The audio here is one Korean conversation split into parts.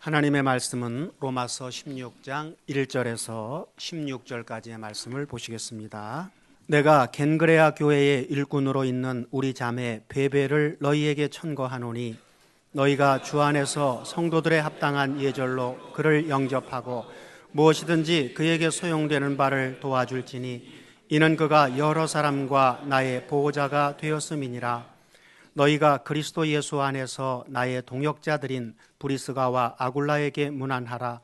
하나님의 말씀은 로마서 16장 1절에서 16절까지의 말씀을 보시겠습니다. 내가 겐그레아 교회의 일꾼으로 있는 우리 자매 베베를 너희에게 천거하노니 너희가 주 안에서 성도들의 합당한 예절로 그를 영접하고 무엇이든지 그에게 소용되는 바를 도와줄지니 이는 그가 여러 사람과 나의 보호자가 되었음이니라. 너희가 그리스도 예수 안에서 나의 동역자들인 브리스가와 아굴라에게 문안하라.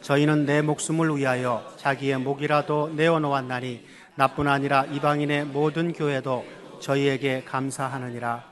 저희는 내 목숨을 위하여 자기의 목이라도 내어놓았나니 나뿐 아니라 이방인의 모든 교회도 저희에게 감사하느니라.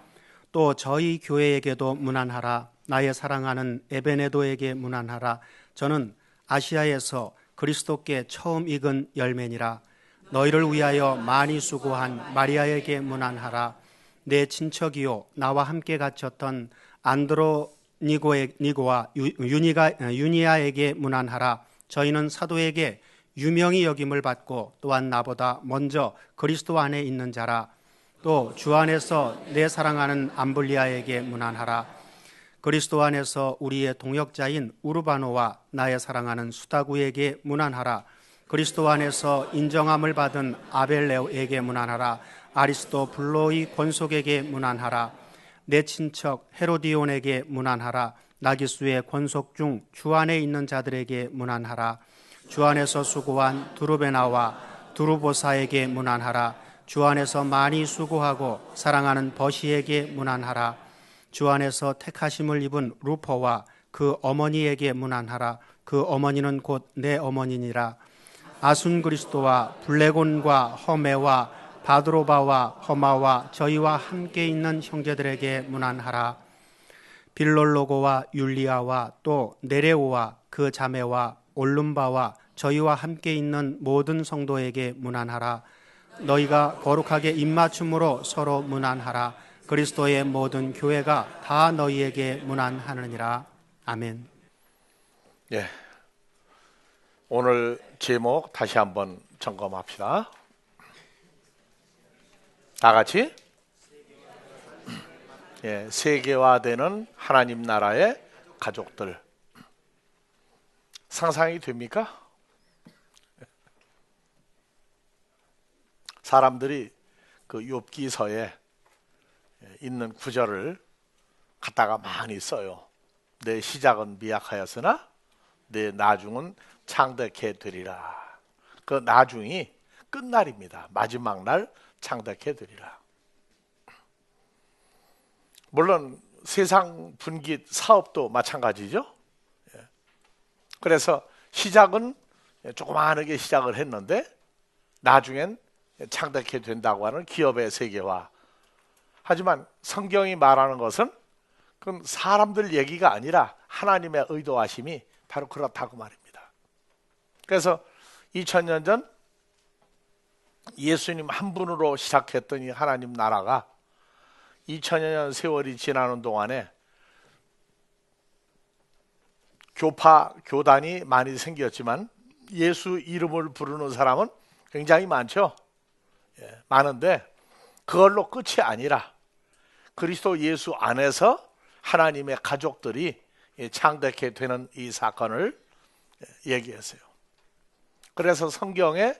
또 저희 교회에게도 문안하라. 나의 사랑하는 에베네도에게 문안하라. 저는 아시아에서 그리스도께 처음 익은 열매니라. 너희를 위하여 많이 수고한 마리아에게 문안하라. 내 친척이요 나와 함께 갇혔던 안드로니고와 유니아에게 문안하라. 저희는 사도에게 유명히 여김을 받고 또한 나보다 먼저 그리스도 안에 있는 자라. 또 주 안에서 내 사랑하는 암블리아에게 문안하라. 그리스도 안에서 우리의 동역자인 우르바노와 나의 사랑하는 수다구에게 문안하라. 그리스도 안에서 인정함을 받은 아벨레오에게 문안하라. 아리스도 블로의 권속에게 문안하라. 내 친척 헤로디온에게 문안하라. 나기수의 권속 중 주 안에 있는 자들에게 문안하라. 주 안에서 수고한 두루베나와 두루보사에게 문안하라. 주 안에서 많이 수고하고 사랑하는 버시에게 문안하라. 주 안에서 택하심을 입은 루퍼와 그 어머니에게 문안하라. 그 어머니는 곧 내 어머니니라. 아순그리스도와 블레곤과 허메와 바드로바와 허마와 저희와 함께 있는 형제들에게 문안하라. 빌롤로고와 율리아와 또 네레오와 그 자매와 올lum바와 저희와 함께 있는 모든 성도에게 문안하라. 너희가 거룩하게 입맞춤으로 서로 문안하라. 그리스도의 모든 교회가 다 너희에게 문안하느니라. 아멘. 예, 오늘 제목 다시 한번 점검합시다. 다 같이 세계화되는 하나님 나라의 가족들. 상상이 됩니까? 사람들이 그 욥기서에 있는 구절을 갖다가 많이 써요. 내 시작은 미약하였으나 내 나중은 창대케 되리라. 그 나중이 끝날입니다. 마지막 날 창대케 되리라. 물론 세상 분깃 사업도 마찬가지죠. 그래서 시작은 조그마하게 시작을 했는데 나중엔 창대케 된다고 하는 기업의 세계화. 하지만 성경이 말하는 것은 그건 사람들 얘기가 아니라 하나님의 의도하심이 바로 그렇다고 말입니다. 그래서 2000년 전 예수님 한 분으로 시작했던 이 하나님 나라가 2000여 년 세월이 지나는 동안에 교파, 교단이 많이 생겼지만 예수 이름을 부르는 사람은 굉장히 많죠. 많은데 그걸로 끝이 아니라 그리스도 예수 안에서 하나님의 가족들이 창대케 되는 이 사건을 얘기했어요. 그래서 성경에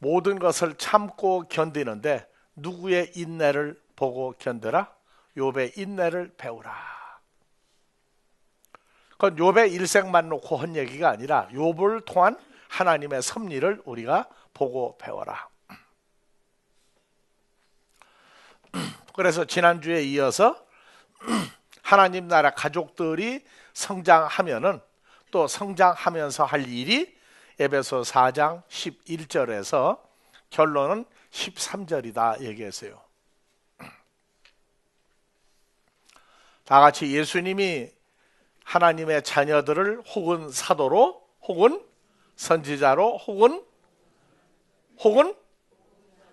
모든 것을 참고 견디는데 누구의 인내를 보고 견뎌라? 욥의 인내를 배우라. 그건 욥의 일생만 놓고 한 얘기가 아니라 욥을 통한 하나님의 섭리를 우리가 보고 배워라. 그래서 지난주에 이어서 하나님 나라 가족들이 성장하면은 또 성장하면서 할 일이 에베소 4장 11절에서 결론은 13절이다 얘기했어요. 다 같이 예수님이 하나님의 자녀들을 혹은 사도로 혹은 선지자로 혹은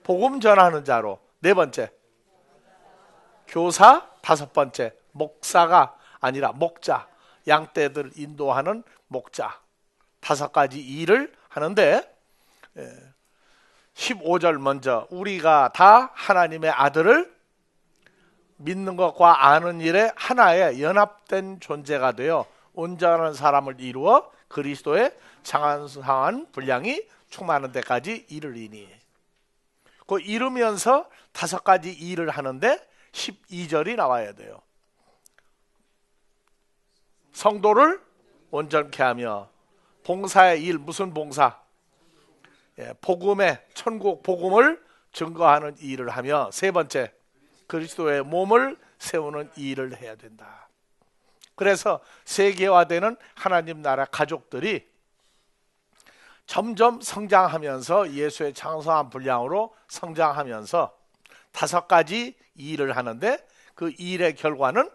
복음 전하는 자로, 네 번째 교사, 다섯 번째 목사가 아니라 목자, 양떼들 인도하는 목자, 다섯 가지 일을 하는데 15절 먼저 우리가 다 하나님의 아들을 믿는 것과 아는 일에 하나의 연합된 존재가 되어 온전한 사람을 이루어 그리스도의 장한상한 분량이 충만한 데까지 이르리니. 그 이루면서 5가지 일을 하는데 12절이 나와야 돼요. 성도를 온전케 하며, 봉사의 일, 무슨 봉사? 복음의, 천국 복음을 증거하는 일을 하며, 3번째, 그리스도의 몸을 세우는 일을 해야 된다. 그래서 세계화되는 하나님 나라 가족들이 점점 성장하면서 예수의 장성한 분량으로 성장하면서 5가지 일을 하는데, 그 일의 결과는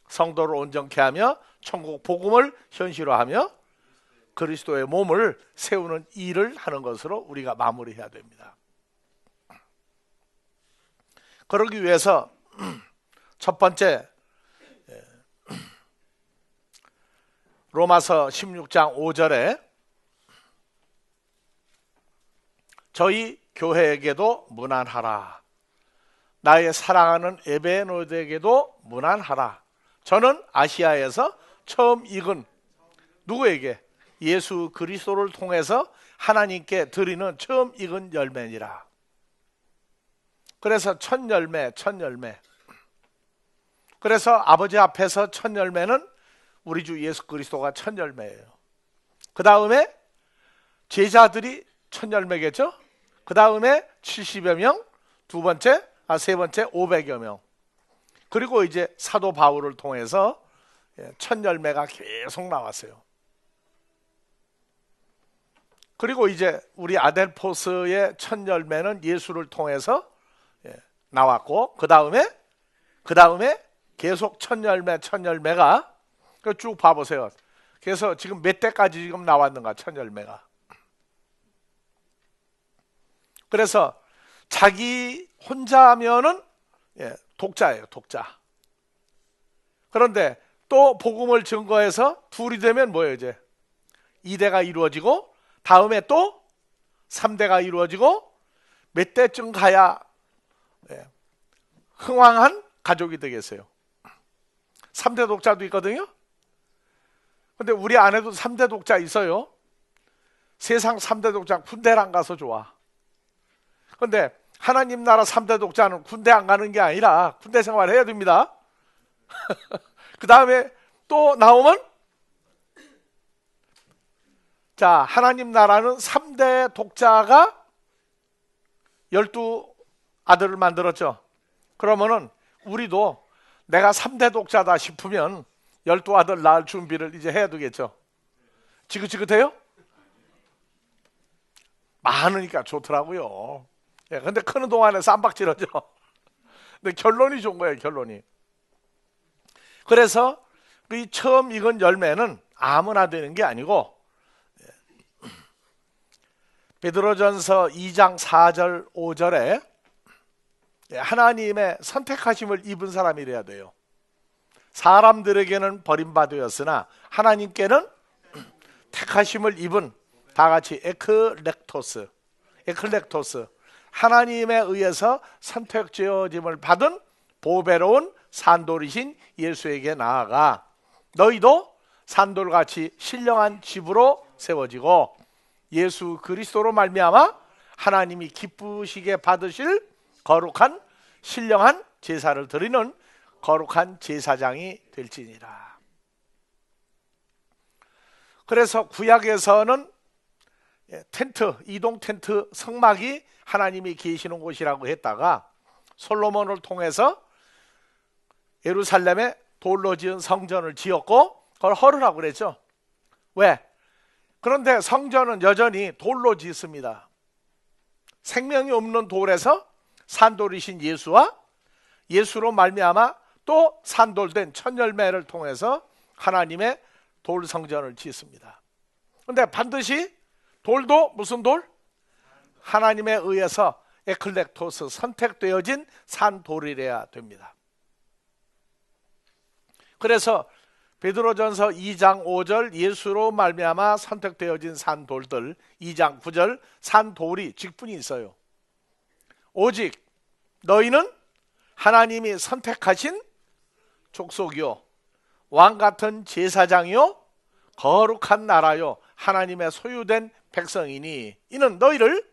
성도를 온전케 하며 천국 복음을 현실화하며 그리스도의 몸을 세우는 일을 하는 것으로 우리가 마무리해야 됩니다. 그러기 위해서 첫 번째, 로마서 16장 5절에 저희 교회에게도 문안하라. 나의 사랑하는 에베노드에게도 문안하라. 저는 아시아에서 처음 익은, 누구에게? 예수 그리스도를 통해서 하나님께 드리는 처음 익은 열매니라. 그래서 첫 열매. 그래서 아버지 앞에서 첫 열매는 우리 주 예수 그리스도가 첫 열매예요. 그 다음에 제자들이 첫 열매겠죠. 그 다음에 70여 명, 세 번째 500여 명. 그리고 이제 사도 바울을 통해서 첫 열매가 계속 나왔어요. 그리고 이제 우리 아델포스의 첫 열매는 예수를 통해서 나왔고, 그 다음에 계속 첫 열매가 쭉 봐보세요. 그래서 지금 몇 대까지 지금 나왔는가, 첫 열매가. 그래서 자기 혼자 하면은 독자예요, 독자. 그런데 또 복음을 증거해서 둘이 되면 뭐예요? 이제 2대가 이루어지고, 다음에 또 3대가 이루어지고, 몇 대쯤 가야 흥왕한 가족이 되겠어요? 3대 독자도 있거든요. 근데 우리 안에도 3대 독자 있어요. 세상 3대 독자 군대를 안 가서 좋아. 근데 하나님 나라 3대 독자는 군대 안 가는 게 아니라 군대 생활 해야 됩니다. 그 다음에 또 나오면, 자, 하나님 나라는 3대 독자가 12 아들을 만들었죠. 그러면은 우리도 내가 3대 독자다 싶으면 12 아들 낳을 준비를 이제 해야 되겠죠. 지긋지긋해요? 많으니까 좋더라고요. 근데 크는 동안에 쌈박질하죠. 근데 결론이 좋은 거예요, 결론이. 그래서 이 처음 익은 열매는 아무나 되는 게 아니고, 베드로전서 2장 4절 5절에 하나님의 선택하심을 입은 사람이래야 돼요. 사람들에게는 버림받으였으나 하나님께는 택하심을 입은, 다 같이 에클렉토스, 하나님에 의해서 선택되어짐을 받은 보배로운 산돌이신 예수에게 나아가 너희도 산돌같이 신령한 집으로 세워지고 예수 그리스도로 말미암아 하나님이 기쁘시게 받으실 거룩한 신령한 제사를 드리는 거룩한 제사장이 될지니라. 그래서 구약에서는 텐트, 이동 텐트 성막이 하나님이 계시는 곳이라고 했다가 솔로몬을 통해서 예루살렘에 돌로 지은 성전을 지었고 그걸 허르라고 그랬죠. 왜? 그런데 성전은 여전히 돌로 짓습니다. 생명이 없는 돌에서 산돌이신 예수와 예수로 말미암아 또 산돌된 첫 열매를 통해서 하나님의 돌 성전을 짓습니다. 그런데 반드시 돌도 무슨 돌? 하나님에 의해서 에클렉토스, 선택되어진 산돌이래야 됩니다. 그래서 베드로전서 2장 5절 예수로 말미암아 선택되어진 산돌들, 2장 9절 산돌이 직분이 있어요. 오직 너희는 하나님이 선택하신 족속이요 왕 같은 제사장이요 거룩한 나라요 하나님의 소유된 백성이니 이는 너희를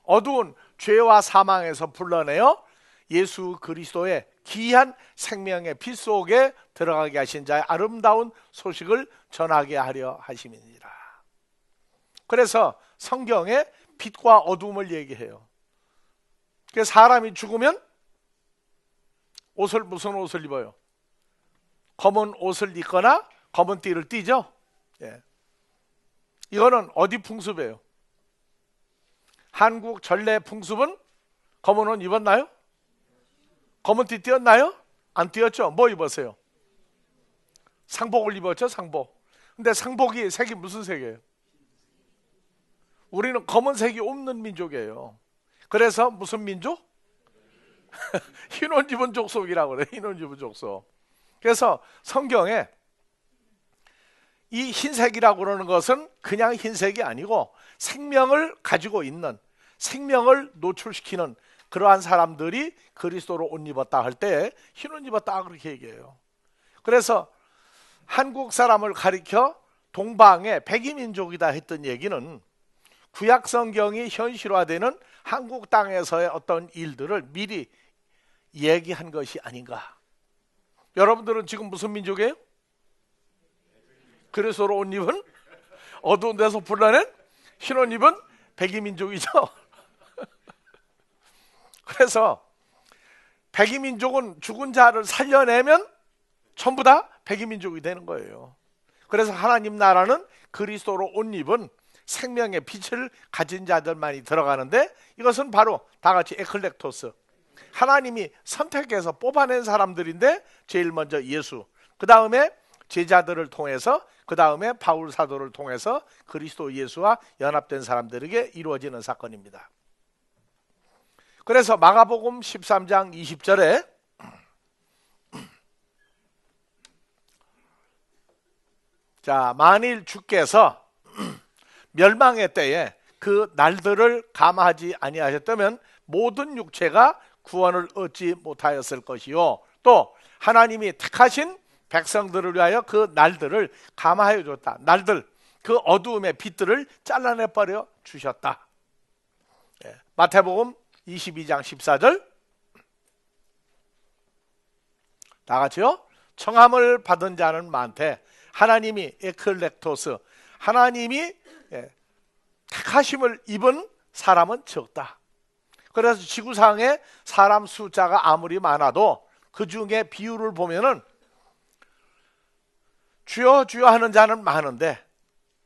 어두운 죄와 사망에서 불러내어 예수 그리스도의 귀한 생명의 빛 속에 들어가게 하신 자의 아름다운 소식을 전하게 하려 하심이니라. 그래서 성경에 빛과 어두움을 얘기해요. 그래서 사람이 죽으면 무슨 옷을 입어요? 검은 옷을 입거나 검은 띠를 띠죠. 예. 이거는 어디 풍습이에요? 한국 전래 풍습은 검은 옷 입었나요? 검은 띠 띄었나요? 안 띄었죠? 뭐 입었어요? 상복을 입었죠, 상복. 근데 상복이 색이 무슨 색이에요? 우리는 검은색이 없는 민족이에요. 그래서 무슨 민족? 흰 옷 입은 족속이라고 그래요. 흰 옷 입은 족속. 그래서 성경에 이 흰색이라고 그러는 것은 그냥 흰색이 아니고 생명을 가지고 있는, 생명을 노출시키는 그러한 사람들이 그리스도로 옷 입었다 할 때 흰 옷 입었다 그렇게 얘기해요. 그래서 한국 사람을 가리켜 동방의 백이민족이다 했던 얘기는 구약 성경이 현실화되는 한국 땅에서의 어떤 일들을 미리 얘기한 것이 아닌가. 여러분들은 지금 무슨 민족이에요? 그리스도로 옷 입은 어두운 데서 불러낸 흰 옷 입은 백이민족이죠. 그래서 백이민족은 죽은 자를 살려내면 전부 다 백이민족이 되는 거예요. 그래서 하나님 나라는 그리스도로 옷 입은 생명의 빛을 가진 자들만이 들어가는데 이것은 바로 다 같이 에클렉토스, 하나님이 선택해서 뽑아낸 사람들인데 제일 먼저 예수, 그 다음에 제자들을 통해서, 그 다음에 바울 사도를 통해서 그리스도 예수와 연합된 사람들에게 이루어지는 사건입니다. 그래서 마가복음 13장 20절에 자, 만일 주께서 멸망의 때에 그 날들을 감하지 아니하셨다면 모든 육체가 구원을 얻지 못하였을 것이요, 또 하나님이 택하신 백성들을 위하여 그 날들을 감하여 줬다. 날들, 그 어두움의 빛들을 잘라내버려 주셨다. 마태복음 22장 14절 다 같이요. 청함을 받은 자는 많되 하나님이 에클렉토스, 하나님이 택하심을 입은 사람은 적다. 그래서 지구상에 사람 숫자가 아무리 많아도 그 중에 비율을 보면은 주여 주여 하는 자는 많은데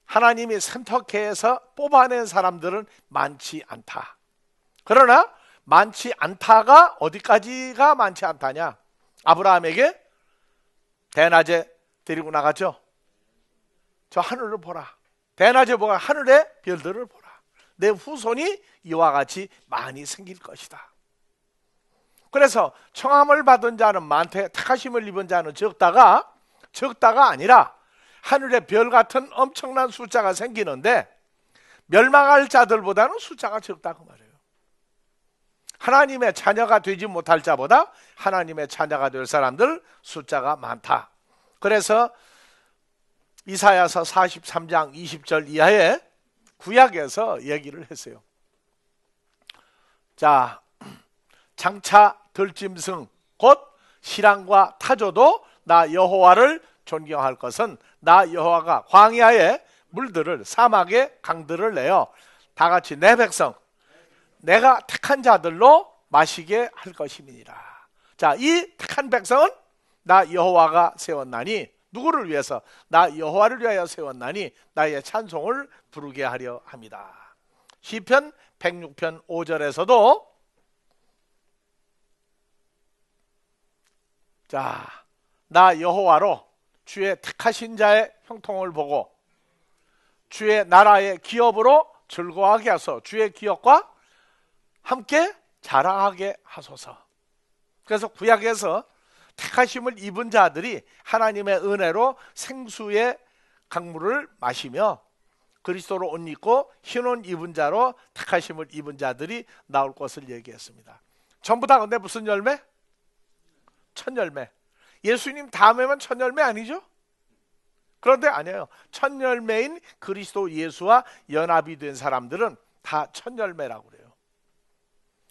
하나님이 선택해서 뽑아낸 사람들은 많지 않다. 그러나 많지 않다가 어디까지가 많지 않다냐? 아브라함에게 대낮에 데리고 나갔죠. 저 하늘을 보라. 대낮에 보라. 하늘의 별들을 보라. 내 후손이 이와 같이 많이 생길 것이다. 그래서 청함을 받은 자는 많되 택하심을 입은 자는 적다가 아니라 하늘의 별 같은 엄청난 숫자가 생기는데 멸망할 자들보다는 숫자가 적다고 말해요. 하나님의 자녀가 되지 못할 자보다 하나님의 자녀가 될 사람들 숫자가 많다. 그래서 이사야서 43장 20절 이하에 구약에서 얘기를 했어요. 자, 장차 들짐승 곧 실랑과 타조도 나 여호와를 존경할 것은 나 여호와가 광야에 물들을, 사막에 강들을 내어 다 같이 내 백성 내가 택한 자들로 마시게 할 것임이니라. 자, 이 택한 백성은 나 여호와가 세웠나니, 누구를 위해서? 나 여호와를 위하여 세웠나니 나의 찬송을 부르게 하려 합니다. 시편 106편 5절에서도 자, 나 여호와로 주의 택하신 자의 형통을 보고 주의 나라의 기업으로 즐거워하게 하소. 주의 기업과 함께 자랑하게 하소서. 그래서 구약에서 택하심을 입은 자들이 하나님의 은혜로 생수의 강물을 마시며 그리스도로 옷 입고 흰 옷 입은 자로 택하심을 입은 자들이 나올 것을 얘기했습니다. 전부 다 근데 무슨 열매? 첫 열매. 예수님 다음에만 첫 열매 아니죠? 그런데 아니에요. 첫 열매인 그리스도 예수와 연합이 된 사람들은 다 첫 열매라고 그래요.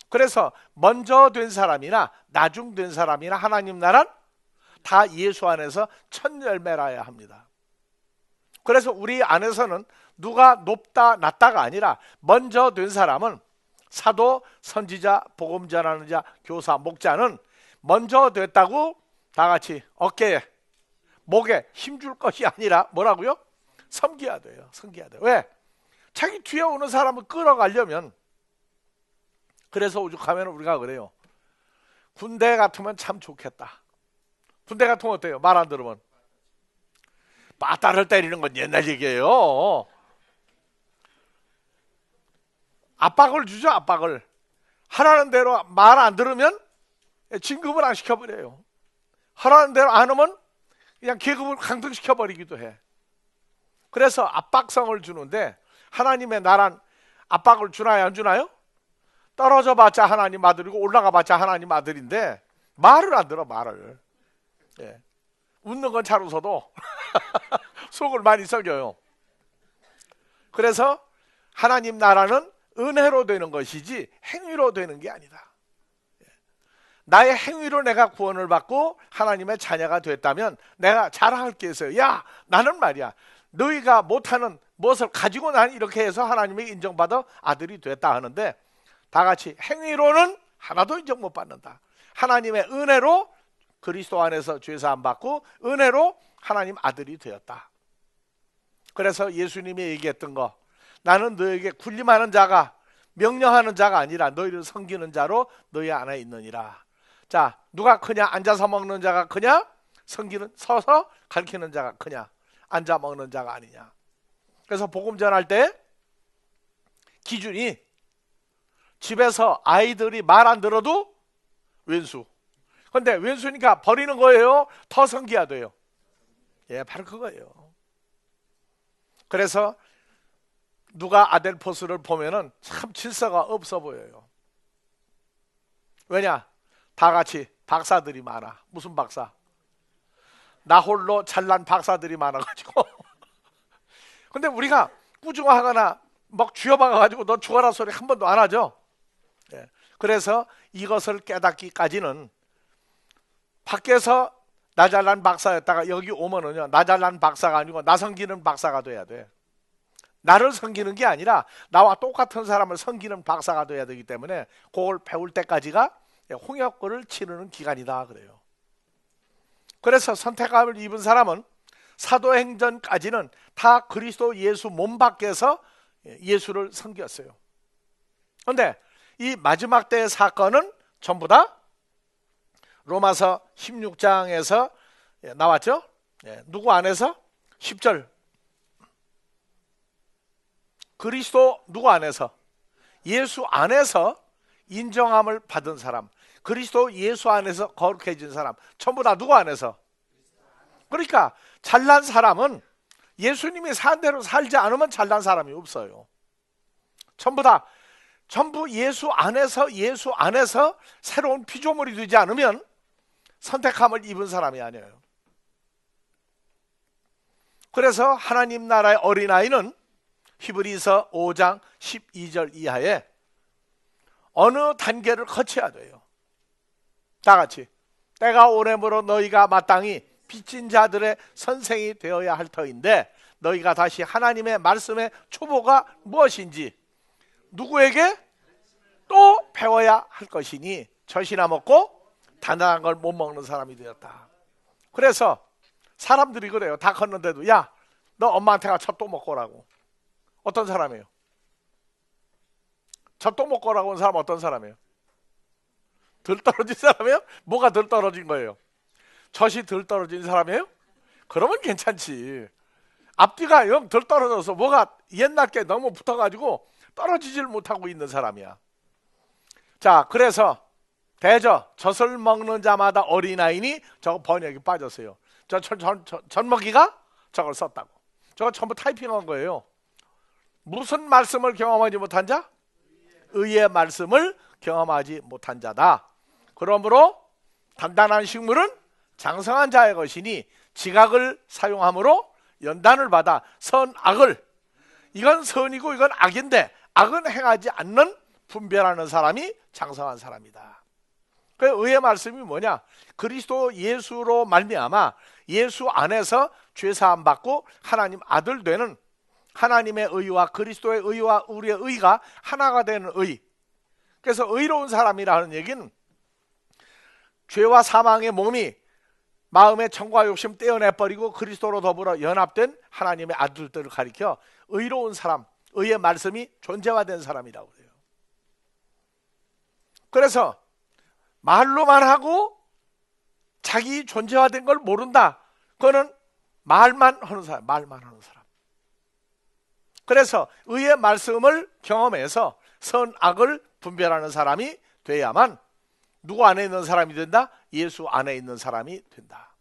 그래서 먼저 된 사람이나 나중 된 사람이나 하나님 나라는 다 예수 안에서 첫 열매라야 합니다. 그래서 우리 안에서는 누가 높다 낮다가 아니라 먼저 된 사람은 사도, 선지자, 복음 전하는 자, 교사, 목자는 먼저 됐다고 다 같이 어깨에 목에 힘줄 것이 아니라 뭐라고요? 섬겨야 돼요. 섬겨야 돼요. 왜? 자기 뒤에 오는 사람을 끌어가려면, 그래서 오죽하면 우리가 그래요. 군대 같으면 참 좋겠다. 군대 같으면 어때요? 말 안 들으면 빠따를 때리는 건 옛날 얘기예요. 압박을 주죠. 압박을. 하라는 대로 말 안 들으면 진급을 안 시켜버려요. 하라는 대로 안 하면 그냥 계급을 강등시켜버리기도 해. 그래서 압박성을 주는데, 하나님의 나라는 압박을 주나요 안 주나요? 떨어져 봤자 하나님 아들이고 올라가 봤자 하나님 아들인데 말을 안 들어. 말을. 예. 웃는 건 잘 웃어도 속을 많이 썩여요. 그래서 하나님 나라는 은혜로 되는 것이지 행위로 되는 게 아니다. 나의 행위로 내가 구원을 받고 하나님의 자녀가 됐다면 내가 자랑할 게 있어요. 야, 나는 말이야, 너희가 못하는 무엇을 가지고 난 이렇게 해서 하나님에게 인정받아 아들이 됐다 하는데, 다 같이 행위로는 하나도 인정 못 받는다. 하나님의 은혜로 그리스도 안에서 죄사함 받고 은혜로 하나님 아들이 되었다. 그래서 예수님이 얘기했던 거, 나는 너에게 군림하는 자가, 명령하는 자가 아니라 너희를 섬기는 자로 너희 안에 있느니라. 자, 누가 크냐? 앉아서 먹는 자가 크냐? 서서 가르치는 자가 크냐? 앉아 먹는 자가 아니냐. 그래서 복음 전할 때 기준이, 집에서 아이들이 말 안 들어도 왼수. 근데 왼수니까 버리는 거예요? 더 섬겨야 돼요? 예, 바로 그거예요. 그래서 누가 아델포스를 보면은 참 질서가 없어 보여요. 왜냐? 다 같이 박사들이 많아. 무슨 박사? 나 홀로 잘난 박사들이 많아가지고. 근데 우리가 꾸중하거나 막 쥐어박아가지고 너 죽어라 소리 한 번도 안 하죠. 예. 그래서 이것을 깨닫기까지는 밖에서 나 잘난 박사였다가 여기 오면은요, 나 잘난 박사가 아니고 나 섬기는 박사가 돼야 돼. 나를 섬기는 게 아니라 나와 똑같은 사람을 섬기는 박사가 돼야 되기 때문에 그걸 배울 때까지가 홍역골을 치르는 기간이다 그래요. 그래서 선택함을 입은 사람은 사도행전까지는 다 그리스도 예수 몸 밖에서 예수를 섬겼어요. 그런데 이 마지막 때의 사건은 전부 다 로마서 16장에서 나왔죠. 누구 안에서? 10절. 그리스도 누구 안에서? 예수 안에서 인정함을 받은 사람, 그리스도 예수 안에서 거룩해진 사람, 전부 다 누구 안에서? 그러니까 잘난 사람은 예수님이 산 대로 살지 않으면 잘난 사람이 없어요. 전부 예수 안에서 새로운 피조물이 되지 않으면 선택함을 입은 사람이 아니에요. 그래서 하나님 나라의 어린아이는 히브리서 5장 12절 이하에 어느 단계를 거쳐야 돼요. 다 같이. 때가 오래므로 너희가 마땅히 빚진 자들의 선생이 되어야 할 터인데, 너희가 다시 하나님의 말씀의 초보가 무엇인지 누구에게 또 배워야 할 것이니 젖이나 먹고 단단한 걸 못 먹는 사람이 되었다. 그래서 사람들이 그래요. 다 컸는데도, 야, 너 엄마한테 가서 젖도 먹고 오라고. 어떤 사람이에요? 젖도 먹고 오라고 하는 사람 어떤 사람이에요? 덜 떨어진 사람이에요? 뭐가 덜 떨어진 거예요? 젖이 덜 떨어진 사람이에요? 그러면 괜찮지. 앞뒤가 영 덜 떨어져서 뭐가 옛날 게 너무 붙어가지고 떨어지질 못하고 있는 사람이야. 자, 그래서 젖을 먹는 자마다 어린아이니, 저거 번역이 빠졌어요. 젖 먹이가 저걸 썼다고. 저거 전부 타이핑한 거예요. 무슨 말씀을 경험하지 못한 자? 의의 말씀을 경험하지 못한 자다. 그러므로 단단한 식물은 장성한 자의 것이니 지각을 사용함으로 연단을 받아 선악을, 이건 선이고 이건 악인데 악은 행하지 않는 분별하는 사람이 장성한 사람이다. 그 의의 말씀이 뭐냐? 그리스도 예수로 말미암아 예수 안에서 죄사함 받고 하나님 아들 되는, 하나님의 의와 그리스도의 의와 우리의 의가 하나가 되는 의. 그래서 의로운 사람이라는 얘기는 죄와 사망의 몸이 마음의 정과 욕심 떼어내버리고 그리스도로 더불어 연합된 하나님의 아들들을 가리켜 의로운 사람, 의의 말씀이 존재화된 사람이라고 그래요. 그래서 말로만 하고 자기 존재화된 걸 모른다. 그거는 말만 하는 사람, 말만 하는 사람. 그래서 의의 말씀을 경험해서 선악을 분별하는 사람이 돼야만 누구 안에 있는 사람이 된다? 예수 안에 있는 사람이 된다.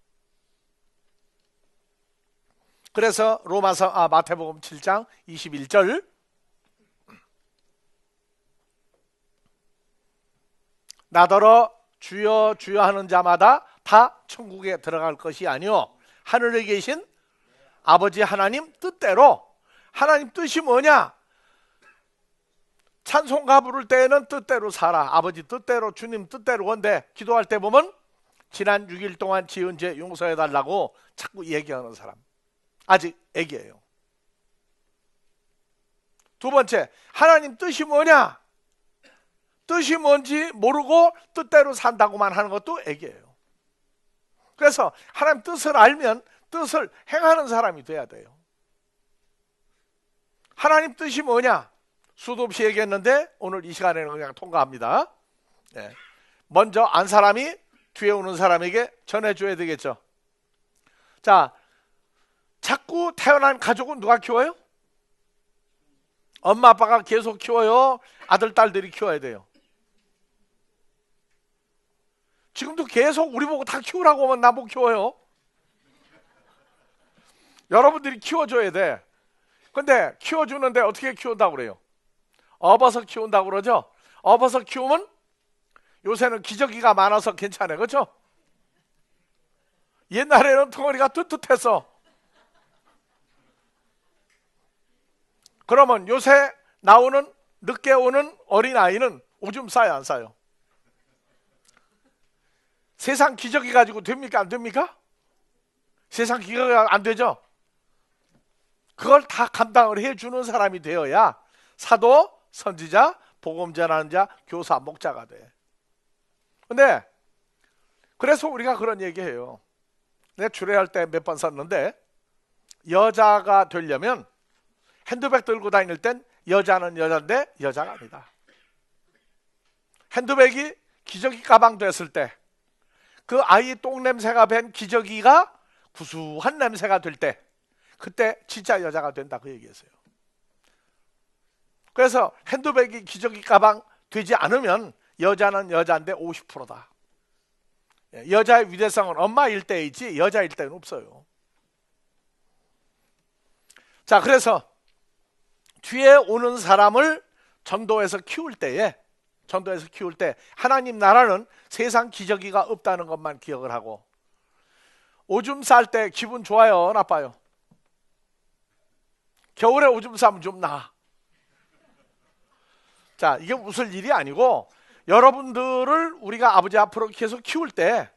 그래서 마태복음 7장 21절, 나더러 주여 주여 하는 자마다 다 천국에 들어갈 것이 아니요 하늘에 계신 아버지 하나님 뜻대로. 하나님 뜻이 뭐냐? 찬송가 부를 때에는 뜻대로 살아, 아버지 뜻대로, 주님 뜻대로. 건데 기도할 때 보면 지난 6일 동안 지은 죄 용서해 달라고 자꾸 얘기하는 사람, 아직 애기예요. 두 번째, 하나님 뜻이 뭐냐? 뜻이 뭔지 모르고 뜻대로 산다고만 하는 것도 애기예요. 그래서 하나님 뜻을 알면 뜻을 행하는 사람이 돼야 돼요. 하나님 뜻이 뭐냐? 수도 없이 얘기했는데 오늘 이 시간에는 그냥 통과합니다. 먼저 안 사람이 뒤에 오는 사람에게 전해줘야 되겠죠. 자, 자꾸 태어난 가족은 누가 키워요? 엄마 아빠가 계속 키워요? 아들 딸들이 키워야 돼요? 지금도 계속 우리 보고 다 키우라고 하면 나보고 키워요? 여러분들이 키워줘야 돼. 근데 키워주는데 어떻게 키운다고 그래요? 업어서 키운다고 그러죠? 업어서 키우면 요새는 기저귀가 많아서 괜찮아요. 그렇죠? 옛날에는 덩어리가 뚜뚜해서. 그러면 요새 나오는 늦게 오는 어린아이는 오줌 싸요, 안 싸요? 세상 기저귀 가지고 됩니까, 안 됩니까? 세상 기저귀가 안 되죠? 그걸 다 감당을 해주는 사람이 되어야 사도, 선지자, 복음 전하는 자, 교사, 목자가 돼. 근데 그래서 우리가 그런 얘기해요. 내가 주례할 때 몇 번 썼는데, 여자가 되려면 핸드백 들고 다닐 땐 여자는 여자인데 여자가 아니다. 핸드백이 기저귀 가방 됐을 때, 그 아이 똥 냄새가 밴 기저귀가 구수한 냄새가 될 때, 그때 진짜 여자가 된다, 그 얘기였어요. 그래서 핸드백이 기저귀 가방 되지 않으면 여자는 여자인데 50%다. 여자의 위대성은 엄마일 때에 있지 여자일 때는 없어요. 자, 그래서 뒤에 오는 사람을 전도해서 키울 때 하나님 나라는 세상 기저귀가 없다는 것만 기억을 하고, 오줌 쌀 때 기분 좋아요, 나빠요? 겨울에 오줌 싸면 좀 나아. 자, 이게 웃을 일이 아니고, 여러분들을 우리가 아버지 앞으로 계속 키울 때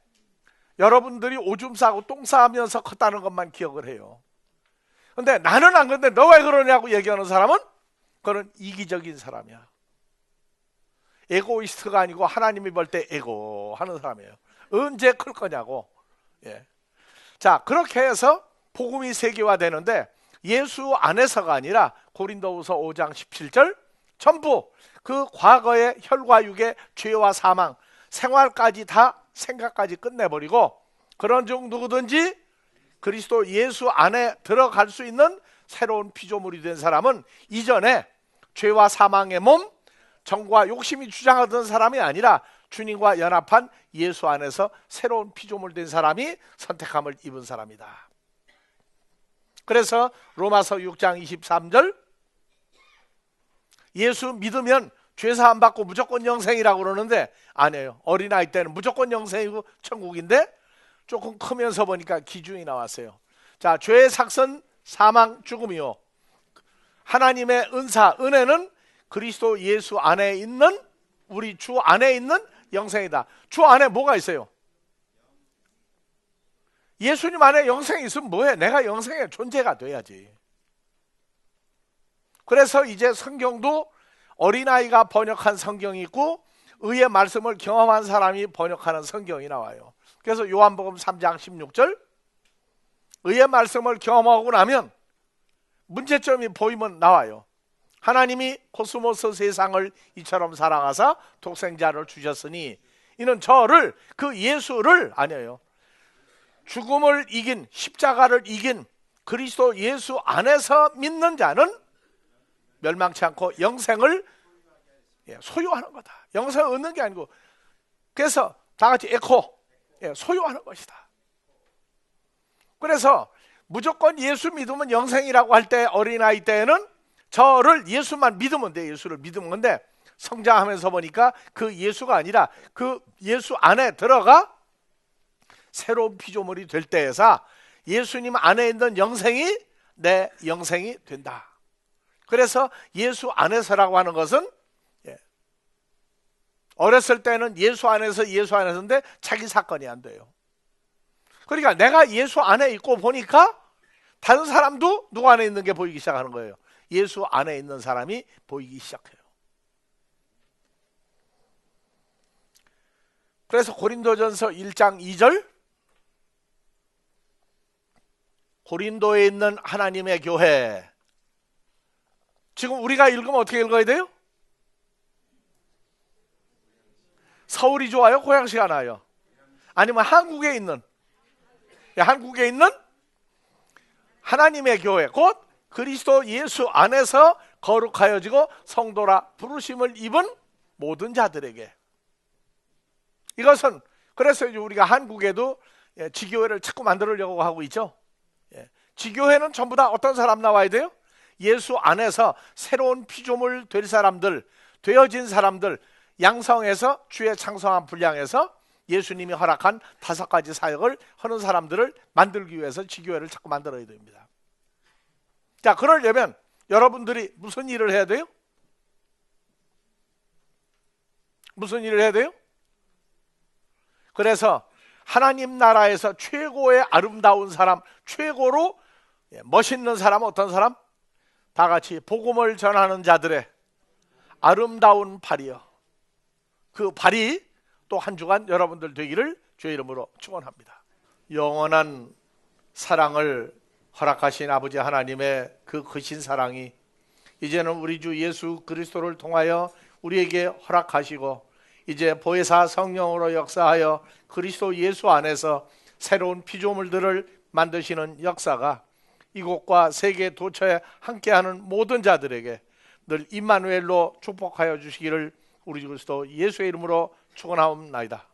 여러분들이 오줌 싸고 똥 싸면서 컸다는 것만 기억을 해요. 근데 나는 안 그런데 너 왜 그러냐고 얘기하는 사람은 그건 이기적인 사람이야. 에고이스트가 아니고 하나님이 볼 때 에고 하는 사람이에요. 언제 클 거냐고. 자, 그렇게 해서 복음이 세계화되는데, 예수 안에서가 아니라 고린도후서 5장 17절 전부 그 과거의 혈과 육의 죄와 사망, 생활까지 다 생각까지 끝내버리고, 그런 중 누구든지 그리스도 예수 안에 들어갈 수 있는 새로운 피조물이 된 사람은 이전에 죄와 사망의 몸, 정과 욕심이 주장하던 사람이 아니라 주님과 연합한 예수 안에서 새로운 피조물 된 사람이 선택함을 입은 사람이다. 그래서 로마서 6장 23절, 예수 믿으면 죄사함 받고 무조건 영생이라고 그러는데 아니에요. 어린아이 때는 무조건 영생이고 천국인데, 조금 크면서 보니까 기준이 나왔어요. 자, 죄의 삭선 사망 죽음이요, 하나님의 은혜는 그리스도 예수 안에 있는, 우리 주 안에 있는 영생이다. 주 안에 뭐가 있어요? 예수님 안에 영생이 있으면 뭐해? 내가 영생의 존재가 돼야지. 그래서 이제 성경도 어린아이가 번역한 성경이 있고 의의 말씀을 경험한 사람이 번역하는 성경이 나와요. 그래서 요한복음 3장 16절, 의의 말씀을 경험하고 나면 문제점이 보이면 나와요. 하나님이 코스모스 세상을 이처럼 사랑하사 독생자를 주셨으니 이는 저를, 그 예수를, 아니에요, 죽음을 이긴, 십자가를 이긴 그리스도 예수 안에서 믿는 자는 멸망치 않고 영생을 소유하는 거다. 영생을 얻는 게 아니고, 그래서 다 같이 에코, 소유하는 것이다. 그래서 무조건 예수 믿으면 영생이라고 할 때, 어린아이 때에는 저를, 예수만 믿으면 돼. 예수를 믿으면. 근데 성장하면서 보니까 그 예수가 아니라 그 예수 안에 들어가 새로운 피조물이 될 때에서 예수님 안에 있는 영생이 내 영생이 된다. 그래서 예수 안에서라고 하는 것은, 어렸을 때는 예수 안에서인데 자기 사건이 안 돼요. 그러니까 내가 예수 안에 있고 보니까 다른 사람도 누구 안에 있는 게 보이기 시작하는 거예요. 예수 안에 있는 사람이 보이기 시작해요. 그래서 고린도전서 1장 2절, 고린도에 있는 하나님의 교회, 지금 우리가 읽으면 어떻게 읽어야 돼요? 서울이 좋아요? 고양시가 나아요? 아니면 한국에 있는 하나님의 교회, 곧 그리스도 예수 안에서 거룩하여지고 성도라 부르심을 입은 모든 자들에게. 이것은 그래서 우리가 한국에도 지교회를 자꾸 만들려고 하고 있죠. 지교회는 전부 다 어떤 사람 나와야 돼요? 예수 안에서 새로운 피조물 될 사람들, 되어진 사람들, 양성해서 주의 창성한 분량에서 예수님이 허락한 5가지 사역을 하는 사람들을 만들기 위해서 지교회를 자꾸 만들어야 됩니다. 자, 그러려면 여러분들이 무슨 일을 해야 돼요? 무슨 일을 해야 돼요? 그래서 하나님 나라에서 최고의 아름다운 사람, 최고로 멋있는 사람은 어떤 사람? 다 같이 복음을 전하는 자들의 아름다운 발이요, 그 발이 또 한 주간 여러분들 되기를 주의 이름으로 축원합니다. 영원한 사랑을 허락하신 아버지 하나님의 그 크신 사랑이 이제는 우리 주 예수 그리스도를 통하여 우리에게 허락하시고, 이제 보혜사 성령으로 역사하여 그리스도 예수 안에서 새로운 피조물들을 만드시는 역사가 이곳과 세계 도처에 함께하는 모든 자들에게 늘 임마누엘로 축복하여 주시기를 우리 주 그리스도 예수의 이름으로 축원하옵나이다.